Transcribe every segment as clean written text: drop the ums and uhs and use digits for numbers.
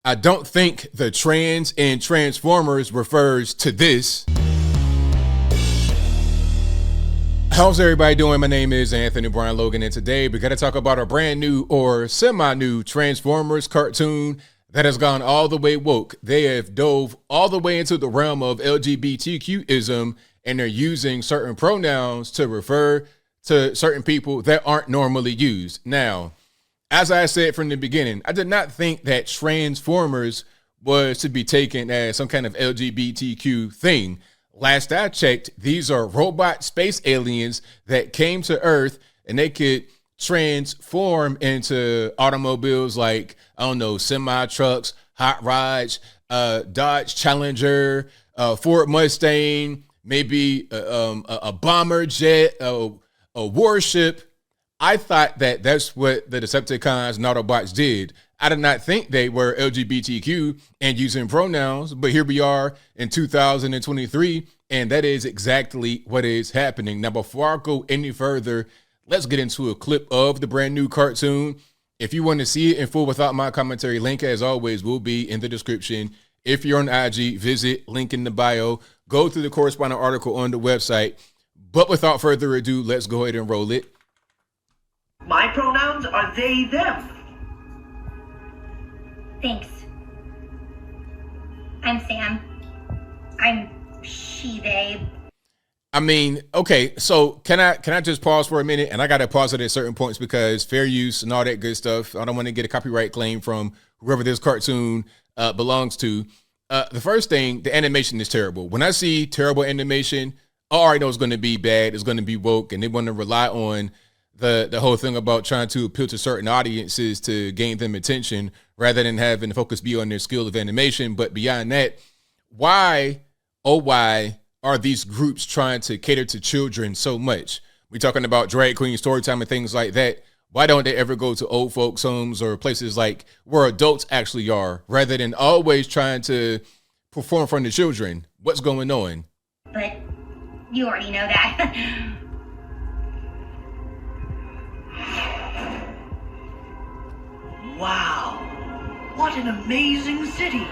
I don't think the trans in Transformers refers to this. How's everybody doing? My name is Anthony Brian Logan, and today we got to talk about a brand new or semi-new Transformers cartoon that has gone all the way woke. They have dove all the way into the realm of LGBTQism, and they're using certain pronouns to refer to certain people that aren't normally used. Now, as I said from the beginning, I did not think that Transformers was to be taken as some kind of LGBTQ thing. Last I checked, these are robot space aliens that came to Earth and they could transform into automobiles like, I don't know, semi-trucks, hot rods, Dodge Challenger, Ford Mustang, maybe a bomber jet, a warship. I thought that that's what the Decepticons and Autobots did. I did not think they were LGBTQ and using pronouns, but here we are in 2023, and that is exactly what is happening. Now, before I go any further, let's get into a clip of the brand new cartoon. If you want to see it in full without my commentary, link as always will be in the description. If you're on IG, visit link in the bio. Go through the corresponding article on the website. But without further ado, let's go ahead and roll it. My pronouns are they, them. Thanks. I'm Sam. I'm she, they. I mean, okay, so can I just pause for a minute? And I got to pause it at certain points because fair use and all that good stuff. I don't want to get a copyright claim from whoever this cartoon belongs to. The first thing, the animation is terrible. When I see terrible animation, I already know it's going to be bad. It's going to be woke, and they want to rely on the whole thing about trying to appeal to certain audiences to gain them attention rather than having the focus be on their skill of animation. But beyond that, why are these groups trying to cater to children so much? We're talking about drag queen story time and things like that. Why don't they ever go to old folks' homes or places like where adults actually are rather than always trying to perform for the children? What's going on? But you already know that. Wow, what an amazing city.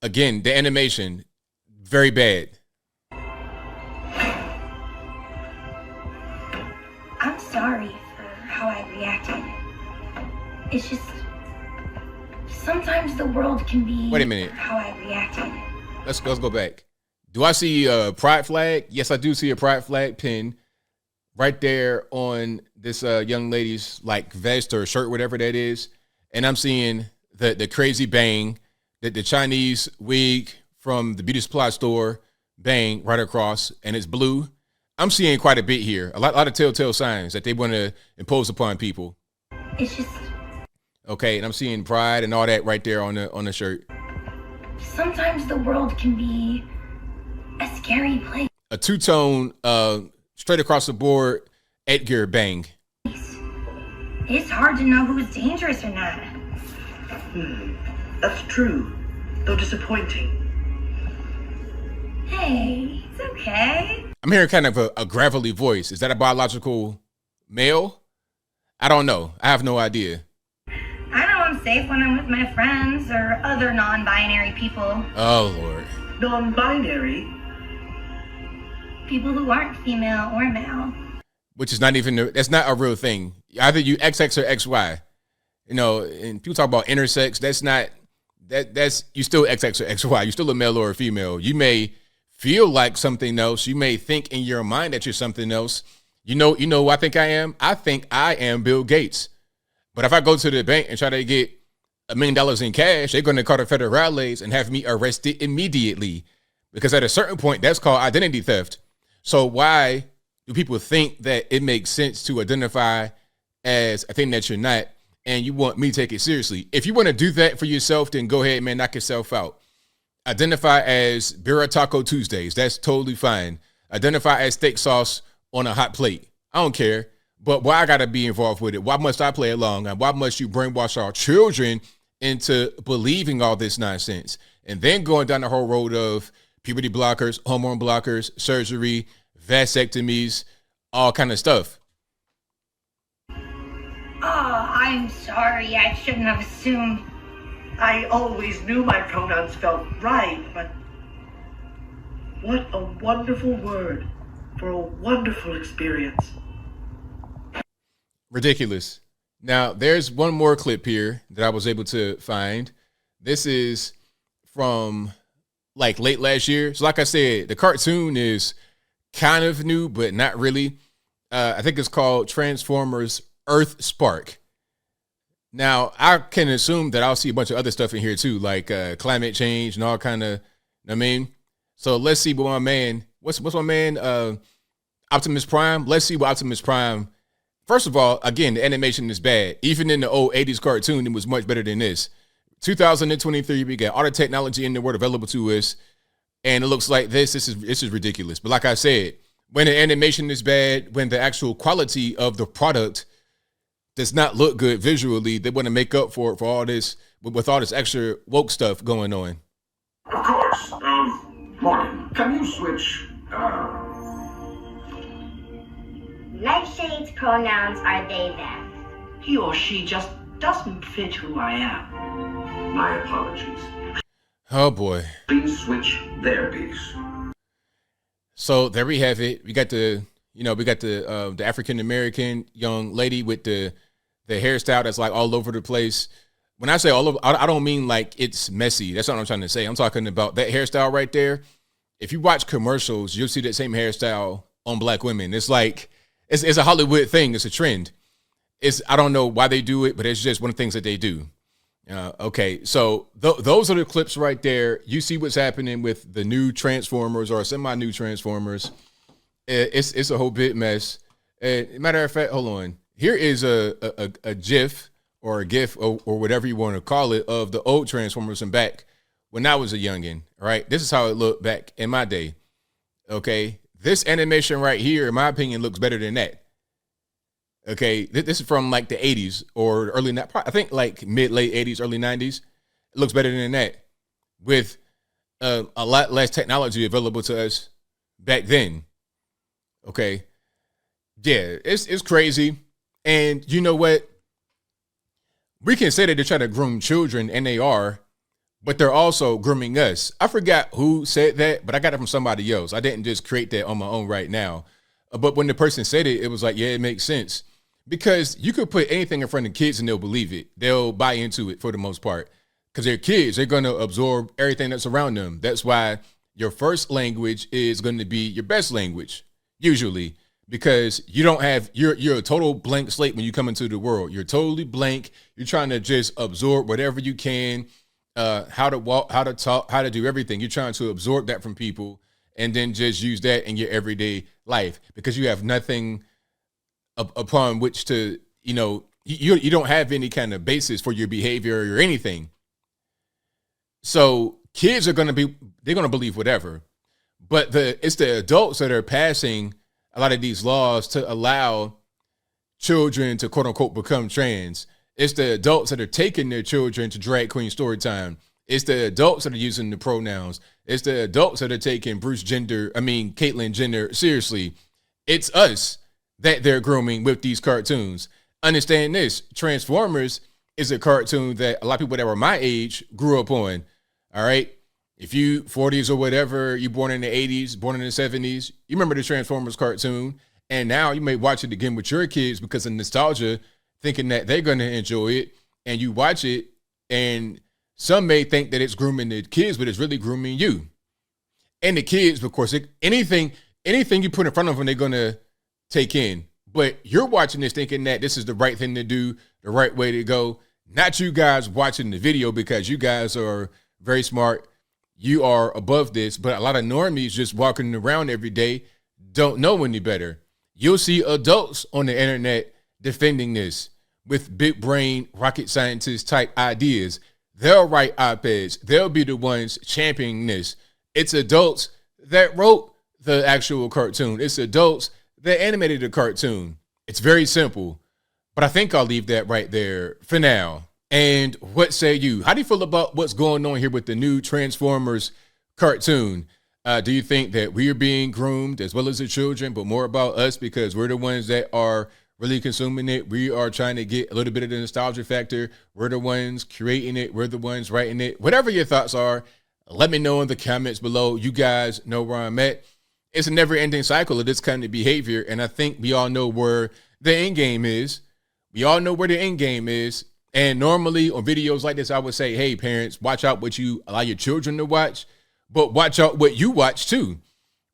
Again, the animation, very bad. I'm sorry for how I reacted. It's just sometimes the world can be. Wait a minute. How I reacted. Let's go back. Do I see a pride flag? Yes, I do see a pride flag pin right there on this young lady's like vest or shirt, whatever that is. And I'm seeing the crazy bang, the Chinese wig from the beauty supply store bang right across, and it's blue. I'm seeing quite a bit here. A lot of telltale signs that they want to impose upon people. It's just okay, and I'm seeing pride and all that right there on the shirt. Sometimes the world can be a scary place. A two-tone, straight across the board, Edgar bang. It's hard to know who's dangerous or not. That's true, though disappointing. Hey, it's okay. I'm hearing kind of a gravelly voice. Is that a biological male? I don't know. I have no idea. I know I'm safe when I'm with my friends or other non-binary people. Oh, Lord. Non-binary? People who aren't female or male. Which is not even, that's not a real thing. Either you XX or XY. You know, and people talk about intersex. That's not, that's, you still XX or XY. You're still a male or a female. You may feel like something else. You may think in your mind that you're something else. You know who I think I am? I think I am Bill Gates. But if I go to the bank and try to get $1 million in cash, they're going to call the federales and have me arrested immediately. Because at a certain point, that's called identity theft. So why do people think that it makes sense to identify as a thing that you're not, and you want me to take it seriously? If you want to do that for yourself, then go ahead, man, knock yourself out. Identify as Beer Taco Tuesdays. That's totally fine. Identify as steak sauce on a hot plate. I don't care. But why I got to be involved with it? Why must I play along? And why must you brainwash our children into believing all this nonsense? And then going down the whole road of puberty blockers, hormone blockers, surgery, vasectomies, all kind of stuff. Oh, I'm sorry. I shouldn't have assumed. I always knew my pronouns felt right, but what a wonderful word for a wonderful experience. Ridiculous. Now, there's one more clip here that I was able to find. This is from like late last year. So like I said, the cartoon is kind of new, but not really. I think it's called Transformers Earth Spark. Now, I can assume that I'll see a bunch of other stuff in here too, like climate change and all kind of, I mean. So let's see what my man, what's my man, Optimus Prime? Let's see what Optimus Prime. First of all, again, the animation is bad. Even in the old 80s cartoon, it was much better than this. 2023, we got all the technology in the world available to us, and it looks like this is ridiculous. But like I said, when the animation is bad, when the actual quality of the product does not look good visually, they want to make up for it for all this, with all this extra woke stuff going on. Of course. Morgan, can you switch, Nightshade's pronouns are they, them. He or she just doesn't fit who I am. My apologies. Oh boy. Please switch their piece. So there we have it. We got the African American young lady with the hairstyle that's like all over the place. When I say all over, I don't mean like it's messy. That's not what I'm trying to say. I'm talking about that hairstyle right there. If you watch commercials, you'll see that same hairstyle on black women. It's like, it's a Hollywood thing. It's a trend. I don't know why they do it, but it's just one of the things that they do. Okay, so those are the clips right there. You see what's happening with the new Transformers or semi-new Transformers. It's a whole bit mess. Matter of fact, hold on. Here is a GIF or a GIF or whatever you want to call it of the old Transformers and back when I was a youngin'. All right, this is how it looked back in my day. Okay, this animation right here, in my opinion, looks better than that. Okay, this is from like the 80s or early, I think like late 80s, early 90s. It looks better than that with a lot less technology available to us back then. Okay, yeah, it's crazy. And you know what? We can say that they're trying to groom children, and they are, but they're also grooming us. I forgot who said that, but I got it from somebody else. I didn't just create that on my own right now. But when the person said it, it was like, yeah, it makes sense. Because you could put anything in front of kids and they'll believe it. They'll buy into it for the most part. Because they're kids. They're going to absorb everything that's around them. That's why your first language is going to be your best language, usually. Because you don't have, you're a total blank slate when you come into the world. You're totally blank. You're trying to just absorb whatever you can, how to walk, how to talk, how to do everything. You're trying to absorb that from people and then just use that in your everyday life because you have nothing upon which to, you don't have any kind of basis for your behavior or anything. So kids they're going to believe whatever, but it's the adults that are passing a lot of these laws to allow children to quote unquote become trans. It's the adults that are taking their children to drag queen story time. It's the adults that are using the pronouns. It's the adults that are taking Caitlyn Jenner seriously. It's us that they're grooming with these cartoons. Understand this, Transformers is a cartoon that a lot of people that were my age grew up on, all right? If you 40s or whatever, you born in the 80s, born in the 70s, you remember the Transformers cartoon, and now you may watch it again with your kids because of nostalgia, thinking that they're going to enjoy it, and you watch it, and some may think that it's grooming the kids, but it's really grooming you. And the kids, of course, anything you put in front of them, they're going to take in. But you're watching this thinking that this is the right thing to do, the right way to go. Not you guys watching the video because you guys are very smart. You are above this, but a lot of normies just walking around every day don't know any better. You'll see adults on the internet defending this with big brain rocket scientist type ideas. They'll write op-eds. They'll be the ones championing this. It's adults that wrote the actual cartoon. It's adults that animated the cartoon. It's very simple, but I think I'll leave that right there for now. And what say you? How do you feel about what's going on here with the new Transformers cartoon? Do you think that we are being groomed as well as the children, but more about us because we're the ones that are really consuming it. We are trying to get a little bit of the nostalgia factor. We're the ones creating it. We're the ones writing it. Whatever your thoughts are, let me know in the comments below. You guys know where I'm at. It's a never-ending cycle of this kind of behavior, and I think we all know where the end game is. We all know where the end game is. And normally on videos like this, I would say, hey, parents, watch out what you allow your children to watch, but watch out what you watch too.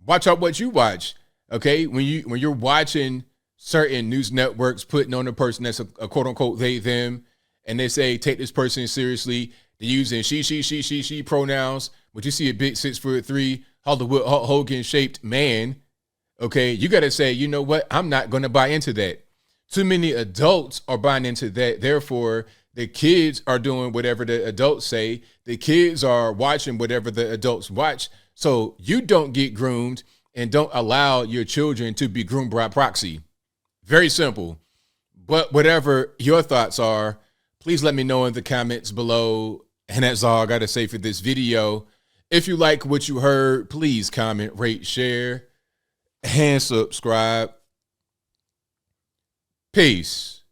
Watch out what you watch. Okay, when you're watching certain news networks putting on a person that's a quote unquote they them, and they say take this person seriously, they're using she pronouns. But you see a big 6'3" Hollywood Hogan shaped man, okay, you got to say, you know what? I'm not going to buy into that. Too many adults are buying into that. Therefore, the kids are doing whatever the adults say. The kids are watching whatever the adults watch. So you don't get groomed and don't allow your children to be groomed by proxy. Very simple. But whatever your thoughts are, please let me know in the comments below. And that's all I got to say for this video. If you like what you heard, please comment, rate, share, and subscribe. Peace.